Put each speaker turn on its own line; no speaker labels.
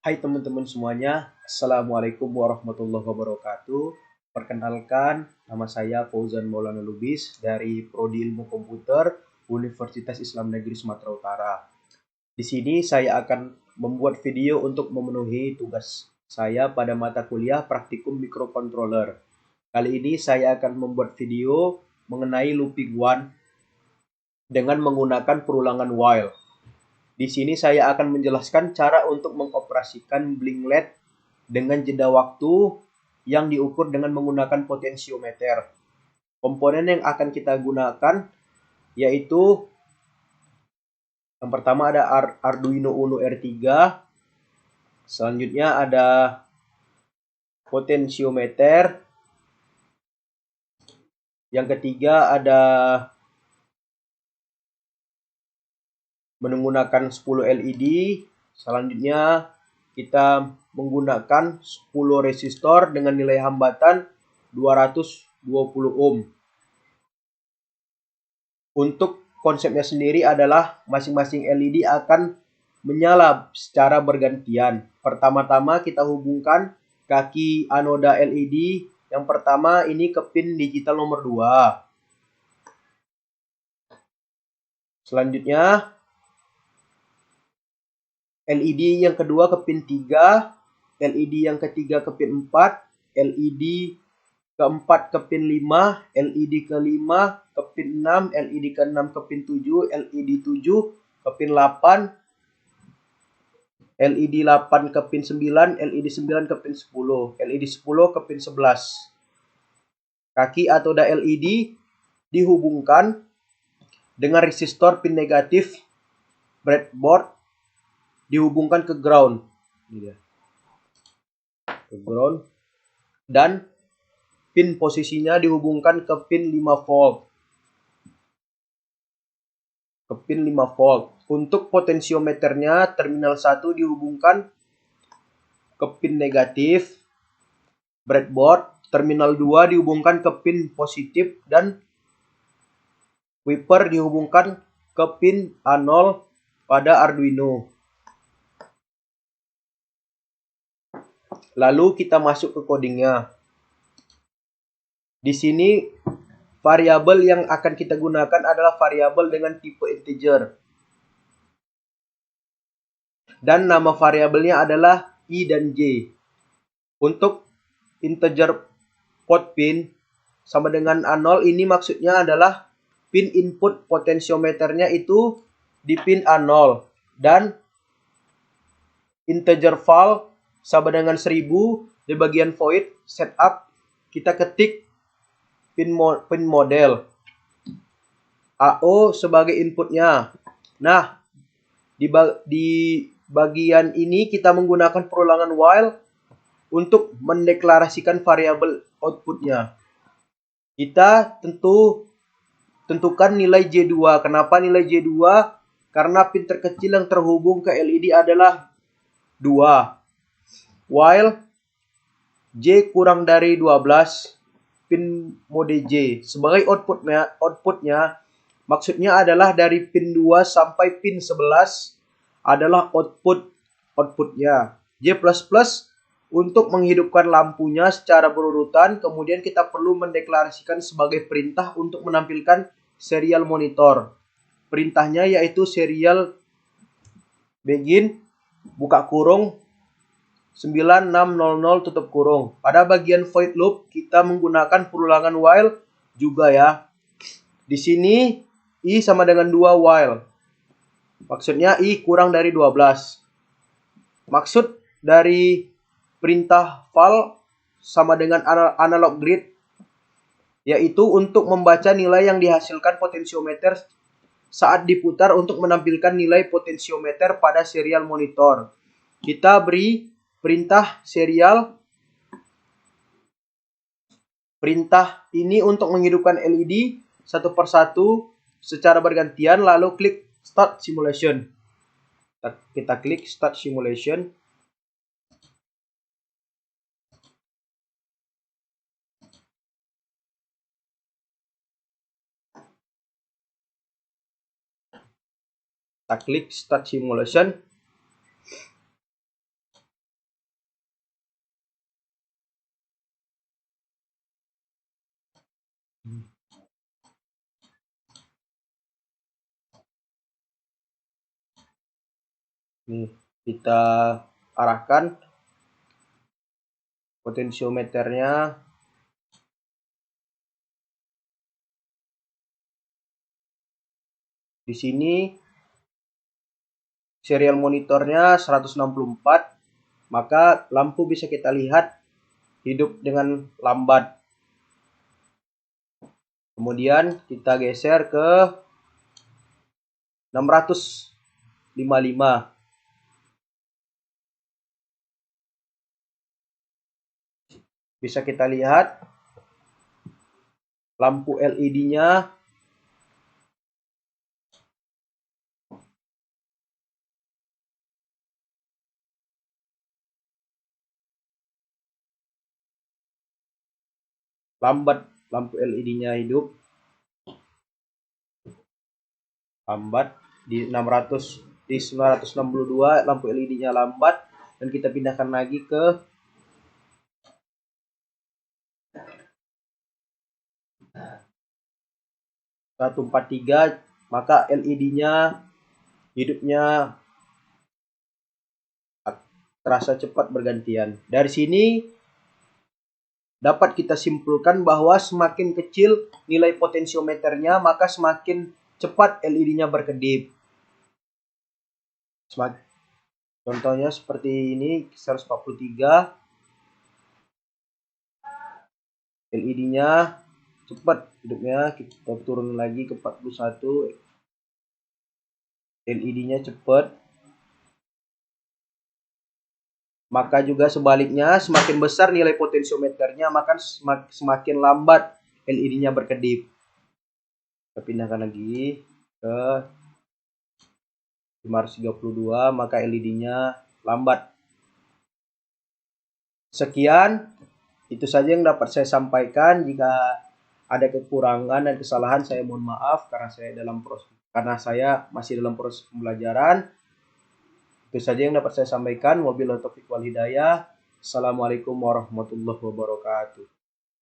Hai teman-teman semuanya, Assalamualaikum warahmatullahi wabarakatuh. Perkenalkan, nama saya Fauzan Maulana Lubis dari Prodi Ilmu Komputer Universitas Islam Negeri Sumatera Utara. Di sini saya akan membuat video untuk memenuhi tugas saya pada mata kuliah Praktikum Microcontroller. Kali ini saya akan membuat video mengenai looping one dengan menggunakan perulangan while. Di sini saya akan menjelaskan cara untuk mengoperasikan blink LED dengan jeda waktu yang diukur dengan menggunakan potensiometer. Komponen yang akan kita gunakan yaitu yang pertama ada Arduino Uno R3, selanjutnya ada potensiometer, yang ketiga ada menggunakan 10 LED, selanjutnya kita menggunakan 10 resistor dengan nilai hambatan 220 ohm. Untuk konsepnya sendiri adalah masing-masing LED akan menyala secara bergantian. Pertama-tama kita hubungkan kaki anoda LED. Yang pertama ini ke pin digital nomor 2. Selanjutnya LED yang kedua ke pin 3, LED yang ketiga ke pin 4, LED keempat ke pin 5, LED ke-5 ke pin 6, LED ke-6 ke pin 7, LED 7 ke pin 8, LED 8 ke pin 9, LED 9 ke pin 10, LED 10 ke pin 11. Kaki atau LED dihubungkan dengan resistor pin negatif breadboard dihubungkan ke ground. Ke ground dan pin posisinya dihubungkan ke pin 5 volt. Ke pin 5 volt. Untuk potensiometernya terminal 1 dihubungkan ke pin negatif breadboard, terminal 2 dihubungkan ke pin positif dan wiper dihubungkan ke pin A0 pada Arduino. Lalu kita masuk ke codingnya. Di sini variabel yang akan kita gunakan adalah variabel dengan tipe integer. Dan nama variabelnya adalah I dan J. Untuk integer pot pin sama dengan A0 ini maksudnya adalah pin input potensiometernya itu di pin A0. Dan integer val sama dengan 1000 di bagian void setup kita ketik pin model AO sebagai inputnya. Nah, di bagian ini kita menggunakan perulangan while untuk mendeklarasikan variabel outputnya. Kita tentukan nilai J2. Kenapa nilai J2? Karena pin terkecil yang terhubung ke LED adalah 2. While J kurang dari 12, pin mode J. Sebagai outputnya maksudnya adalah dari pin 2 sampai pin 11 adalah outputnya. J++ untuk menghidupkan lampunya secara berurutan, kemudian kita perlu mendeklarasikan sebagai perintah untuk menampilkan serial monitor. Perintahnya yaitu serial begin buka kurung 9600 tutup kurung. Pada bagian void loop kita menggunakan perulangan while juga ya. Di sini I sama dengan 2 while. Maksudnya I kurang dari 12. Maksud dari perintah val sama dengan analog grid yaitu untuk membaca nilai yang dihasilkan potensiometer saat diputar untuk menampilkan nilai potensiometer pada serial monitor. Kita beri perintah serial. Perintah ini untuk menghidupkan LED satu persatu secara bergantian, lalu klik Start Simulation. Kita klik Start Simulation. Kita klik Start Simulation. Nih, kita arahkan potensiometernya. Di sini serial monitornya 164, maka lampu bisa kita lihat hidup dengan lambat. Kemudian kita geser ke 655. Bisa kita lihat lampu LED-nya lambat, lampu LED-nya hidup lambat di 600, di 962 lampu LED-nya lambat, dan kita pindahkan lagi ke 143, maka LED-nya hidupnya terasa cepat bergantian. Dari sini dapat kita simpulkan bahwa semakin kecil nilai potensiometernya, maka semakin cepat LED-nya berkedip. Contohnya seperti ini, 143, LED-nya cepat hidupnya. Kita turun lagi ke 41, LED-nya cepat. Maka juga sebaliknya, semakin besar nilai potensiometernya, maka semakin lambat LED-nya berkedip. Kita pindahkan lagi ke 532, maka LED-nya lambat. Sekian, itu saja yang dapat saya sampaikan. Jika ada kekurangan dan kesalahan, saya mohon maaf karena saya masih dalam proses pembelajaran. Itu saja yang dapat saya sampaikan. Wabillahi taufiq wal hidayah. Assalamualaikum warahmatullahi wabarakatuh.